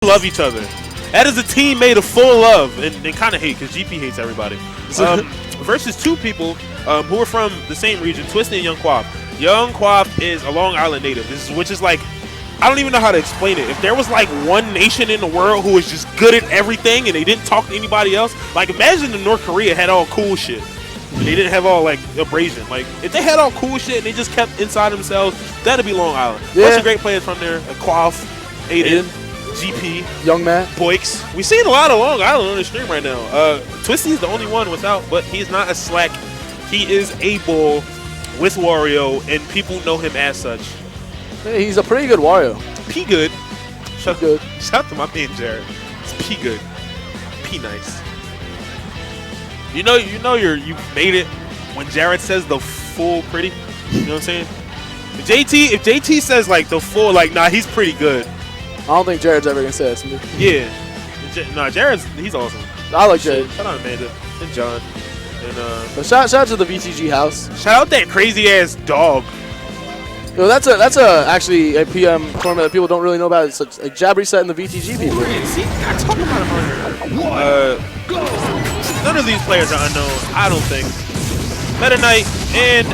love each other. That is a team made of full love and kind of hate because GP hates everybody. Versus two people who are from the same region, Twisty and Yung Quaff. Yung Quaff is a Long Island native, which is like, I don't even know how to explain it. If there was like one nation in the world who was just good at everything and they didn't talk to anybody else, like imagine if North Korea had all cool shit. They didn't have all like abrasion. Like if they had all cool shit and they just kept inside themselves, that'd be Long Island. Yeah. Bunch of great players from there. Like Quaff, Aiden, GP, Young Matt, Boiks. We've seen a lot of Long Island on the stream right now. Twisty is the only one without, but he's not a slack. He is able with Wario, and people know him as such. Hey, he's a pretty good Wario. P good. Shout out to my man Jared. It's P good. P nice. You know you made it when Jared says the full pretty. You know what I'm saying? If JT says like the full, like nah, he's pretty good. I don't think Jared's ever gonna say that to me. Yeah. Nah, he's awesome. I like Jared. Shout out Amanda and John. And so shout out to the VTG house. Shout out that crazy ass dog. Yo, that's actually a PM tournament that people don't really know about. It's a Jab Reset in the VTG people. See, I talk about him on here. None of these players are unknown, I don't think. Meta Knight and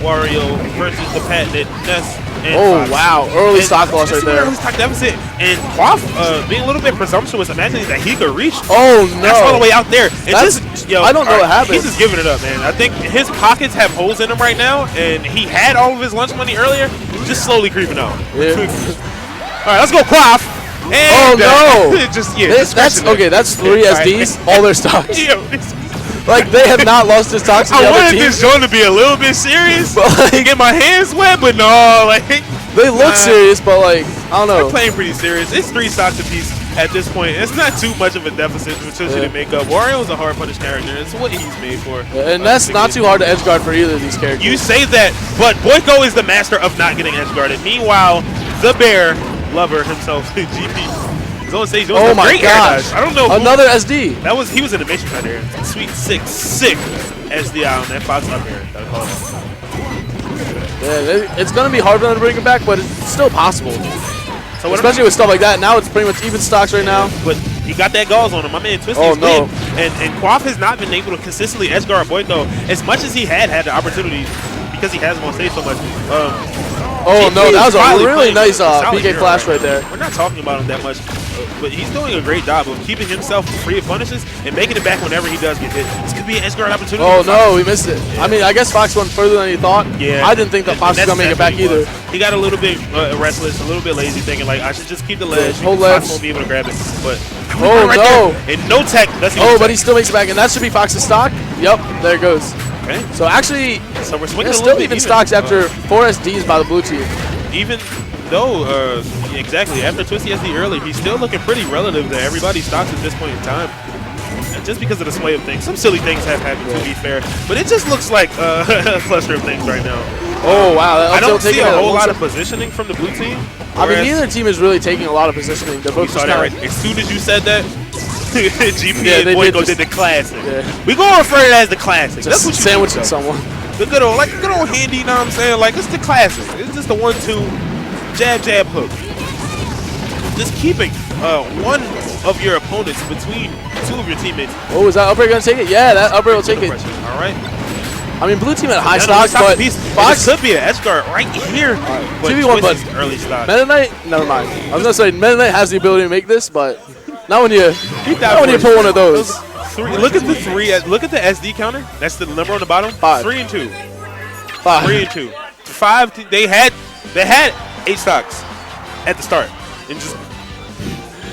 Wario versus the patented Ness and Fox. Wow, early stock loss right there. Early stock deficit. And Quaff being a little bit presumptuous, imagining that he could reach. Oh no! That's all the way out there. And I don't know what happened. He's just giving it up, man. I think his pockets have holes in them right now, and he had all of his lunch money earlier. Just slowly creeping out. Yeah. All right, let's go Quaff. And no! That's 3 SDs, all their stocks. Like, they have not lost his stocks to the other team. I wanted this joint to be a little bit serious, like, get my hands wet, but no, like... They look serious, but, like, I don't know. They're playing pretty serious. It's 3 stocks apiece at this point. It's not too much of a deficit to make up. Wario's a hard-punished character. It's what he's made for. And that's not too hard to edgeguard for either of these characters. You say that, but Boiko is the master of not getting edgeguarded. Meanwhile, the bear lover himself, GP, on stage. Oh my gosh! I don't know. Another SD. He was in the mission right there. Sweet sick SDI on that Fox up here. Yeah, it's gonna be hard for them to bring him back, but it's still possible. So especially with stuff like that. Now it's pretty much even stocks right now. But he got that gauze on him. My man Twisty is no. And Quaff has not been able to consistently edgeguard Boiko as much as he had the opportunity because he has him on stage so much. Oh no, that was a really nice PK flash right there. We're not talking about him that much, but he's doing a great job of keeping himself free of punishes and making it back whenever he does get hit. This could be an edgeguard opportunity. Oh no, we missed it. Yeah. I mean, I guess Fox went further than he thought. Yeah. I didn't think that Fox was going to make it back either. He got a little bit restless, a little bit lazy, thinking like, I should just keep the ledge. Hold ledge. Fox won't be able to grab it. But no. And no tech. But he still makes it back, and that should be Fox's stock. Yep, there it goes. Okay. So actually, we're swinging still even stocks after 4 SDs by the blue team. Even though, exactly, after Twisty SD early, he's still looking pretty relative to everybody's stocks at this point in time. And just because of the sway of things. Some silly things have happened, to be fair. But it just looks like a cluster of things right now. Oh, wow. I don't see a whole lot of positioning from the blue team. I mean, neither team is really taking a lot of positioning. They're both saw that right. As soon as you said that, GP and Boiko did the classic. Yeah. We gonna refer to it as the classic. That's what you sandwiching someone. The good old, handy, you know what I'm saying? Like, it's the classic. It's just the 1-2 jab hook. Just keeping one of your opponents between 2 of your teammates. Oh, is that upper gonna take it? Yeah, that upper will take it. All right. I mean, blue team at high stocks, but Fox could be an edge guard right here. Right. 2v1, but early stock. Meta Knight, never mind. I was gonna say Meta Knight has the ability to make this, but not when you pull one of those. Look at the 3. Look at the SD counter. That's the number on the bottom. 3 and 2. 5. 3 and 2. 5. They had 8 stocks at the start, and just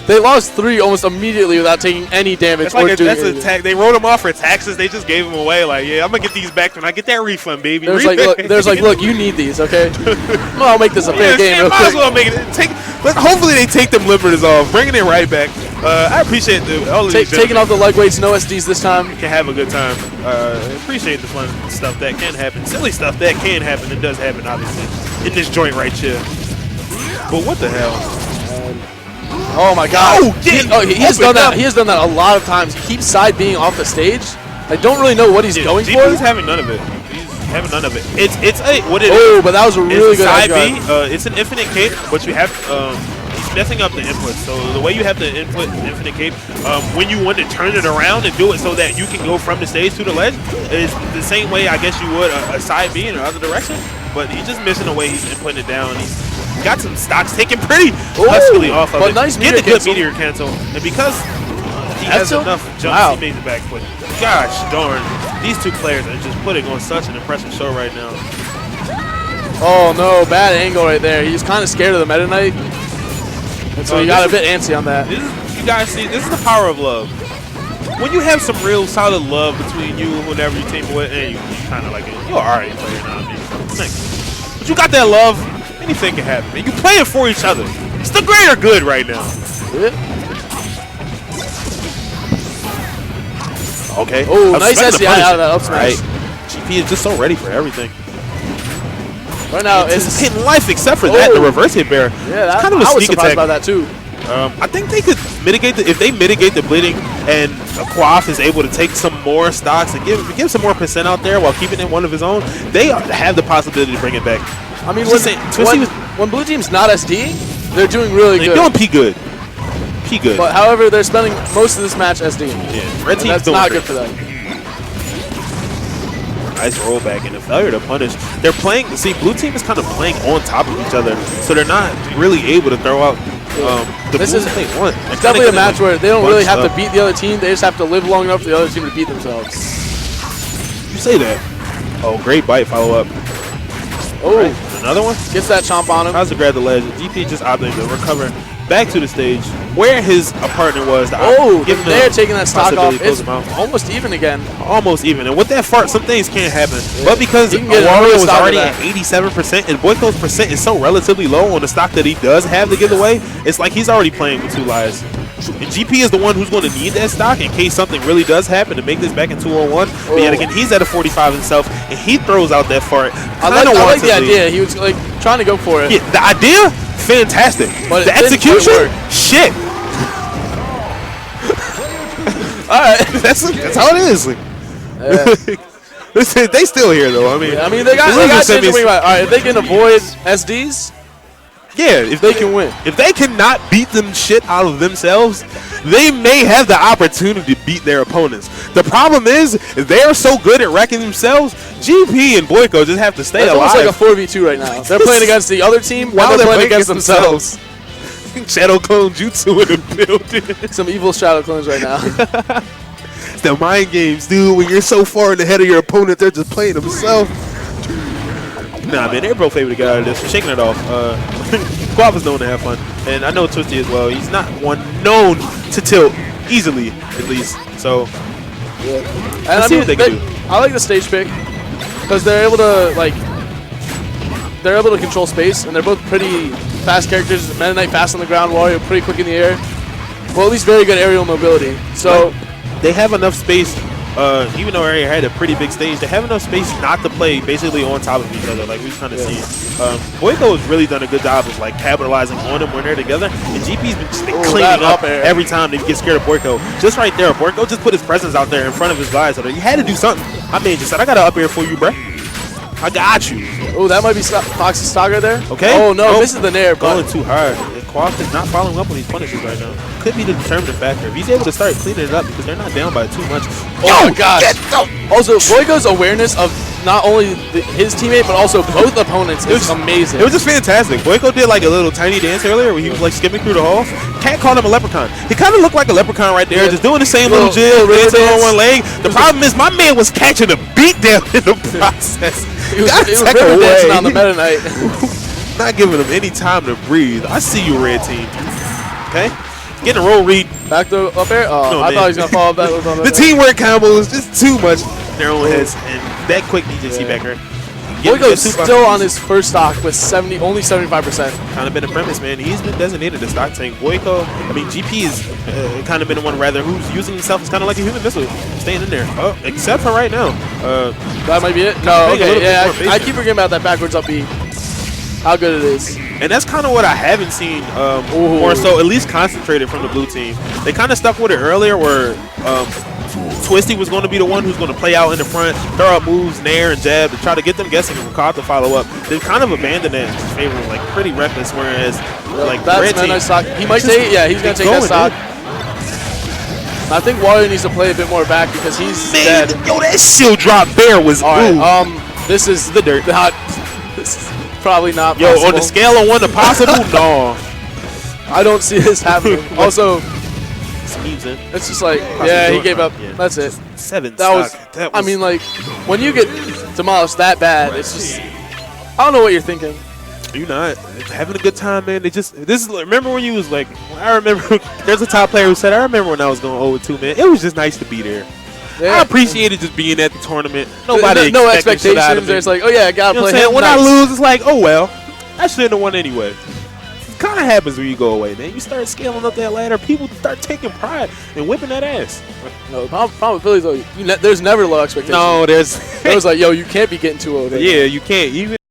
they lost 3 almost immediately without taking any damage. That's a tag. They wrote them off for taxes. They just gave them away. Like, yeah, I'm gonna get these back when I get that refund, baby. There's look, you need these, okay? I'll make this a fair game. Might as well make it. Hopefully they take them limiters off, bringing it right back. I appreciate all of these taking off the leg weights, no SDs this time. You can have a good time. Appreciate the fun stuff that can happen, silly stuff that can happen. It does happen, obviously, in this joint right here. But what the hell? Oh my God! He has done that. He has done that a lot of times. He keeps side being off the stage. I don't really know what he's going for. He's having none of it. He's having none of it. It's a what it is. Oh, but that was a really good side B. It's an infinite cape, but you have messing up the input. So the way you have the input infinite cape, when you want to turn it around and do it so that you can go from the stage to the ledge, is the same way I guess you would a side B in the other direction. But he's just missing the way he's inputting it down. He's got some stocks taken pretty huskily off of it. Nice Get the good meteor cancel. And because he has enough jumps, he made the backflip. Gosh darn. These two players are just putting on such an impressive show right now. Oh no, bad angle right there. He's kind of scared of the Meta Knight. And so he got a bit antsy on that. You guys see, this is the power of love. When you have some real solid love between you and whoever you team with, and you kind of like it, you're alright player now. But you got that love, anything can happen. And you playing for each other. It's the greater good right now. Yeah. Okay. Oh, nice SDI out of that up smash. Right. GP is just so ready for everything. Right now, it's hitting life except for that, the reverse hit bear. Yeah, it's kind of a I was sneak surprised attack. by that too. I think they could mitigate if they mitigate the bleeding and Quaff is able to take some more stocks and give some more percent out there while keeping it one of his own. They have the possibility to bring it back. I mean, when blue team's not SD, they're doing really good. They're doing P good. P good. But however, they're spending most of this match SD. Yeah, red team's that's doing not great. good for them. Nice rollback and a failure to punish. They're playing. See, blue team is kind of playing on top of each other, so they're not really able to throw out the moves that they want. It's definitely a match where they don't really have to beat the other team. They just have to live long enough for the other team to beat themselves. You say that. Oh, great bite follow up. Oh, right, another one. Gets that chomp on him. Tries to grab the ledge. GP just opting to recover back to the stage where his partner was. They're taking that stock off. It's almost even again. Almost even. And with that fart, some things can't happen. Yeah. But because Wario was already at 87% and Boiko's percent is so relatively low on the stock that he does have to give away, it's like he's already playing with two lives. And GP is the one who's going to need that stock in case something really does happen to make this back in 201. But yet again, he's at a 45 himself, and he throws out that fart. I like the idea. He was like trying to go for it. Yeah, the idea, fantastic. But the execution, shit. All right, that's how it is. Listen, they still here though. I mean, they got all right, if they can avoid SDs. Yeah, if they can win. If they cannot beat them shit out of themselves, they may have the opportunity to beat their opponents. The problem is, they are so good at wrecking themselves, GP and Boiko just have to stay alive. It's almost like a 4v2 right now. They're playing against the other team while they're playing against themselves. Shadow clone jutsu in the building. Some evil shadow clones right now. It's the mind games, dude. When you're so far in the head of your opponent, they're just playing themselves. Nah, man, they're both able to get out of this. Shaking it off. Quaff is known to have fun, and I know Twisty as well. He's not one known to tilt easily, at least. So, yeah. And I mean, I like the stage pick because they're able to control space, and they're both pretty fast characters. Meta Knight fast on the ground, Wario pretty quick in the air. Well, at least very good aerial mobility. So they have enough space. Even though Area had a pretty big stage, they have enough space not to play basically on top of each other, like we've kind of seen. Boiko has really done a good job of like capitalizing on them when they're together, and GP's been just cleaning up every time they get scared of Boiko. Just right there, Boiko just put his presence out there in front of his guys, so that he had to do something. I mean, just said, I got an up air for you, bruh. I got you. Oh, that might be Fox's stock right there. Okay. Oh no, misses the nair. Going too hard. Quaff is not following up on these punishes right now. Could be the determining factor. If he's able to start cleaning it up because they're not down by too much. Oh my gosh. Also, Boiko's awareness of not only his teammate but also both opponents is amazing. It was just fantastic. Boiko did like a little tiny dance earlier where he was like skipping through the halls. Cat called him a leprechaun. He kind of looked like a leprechaun right there, just doing the same little jig, dancing on one leg. The problem is my man was catching a beat down in the process. He was river dancing on the Meta Knight. Not giving him any time to breathe. I see you, red team. Okay? Getting a roll read. Back to up air? Oh, no, I thought he was going to fall back. The teamwork combo is just too much in their own heads. And that quick DJC backer. Boiko's still on his first stock with only 75%. Kind of been a premise, man. He's been designated a stock tank. Boiko, I mean, GP is kind of been the one rather who's using himself as kind of like a human missile, staying in there. Oh, except for right now. That might be it. No, okay, yeah. I keep forgetting about that backwards up B. How good it is. And that's kind of what I haven't seen more so, at least concentrated from the blue team. They kind of stuck with it earlier where Twisty was going to be the one who's going to play out in the front, throw out moves, nair, and jab to try to get them guessing and Quaff to follow up. They've kind of abandoned that in his favor, like pretty reckless, whereas like that's red team, nice stock. He might take, yeah, he's going to take that stock. I think Wario needs to play a bit more back because he's dead. Yo, that shield drop there was this is the dirt. This is probably not Yo, possible. on the scale of 1 to possible, no. I don't see this happening. Also, it's just like, yeah, he gave up. Yeah. That's it. 7 That was, I mean, like, when you get demolished that bad, it's just, I don't know what you're thinking. You're not having a good time, man. Remember when you was like, I remember, there's a top player who said, I remember when I was going 0-2, man. It was just nice to be there. Yeah. I appreciated just being at the tournament. Nobody no expectations. There's like, oh yeah, I gotta play him. When I lose, it's like, oh well, I shouldn't have won anyway. It kind of happens when you go away, man. You start scaling up that ladder, people start taking pride and whipping that ass. No, the problem with Phillies though, there's never low expectations. No, there's like, yo, you can't be getting 2-0. Yeah, you can't. Even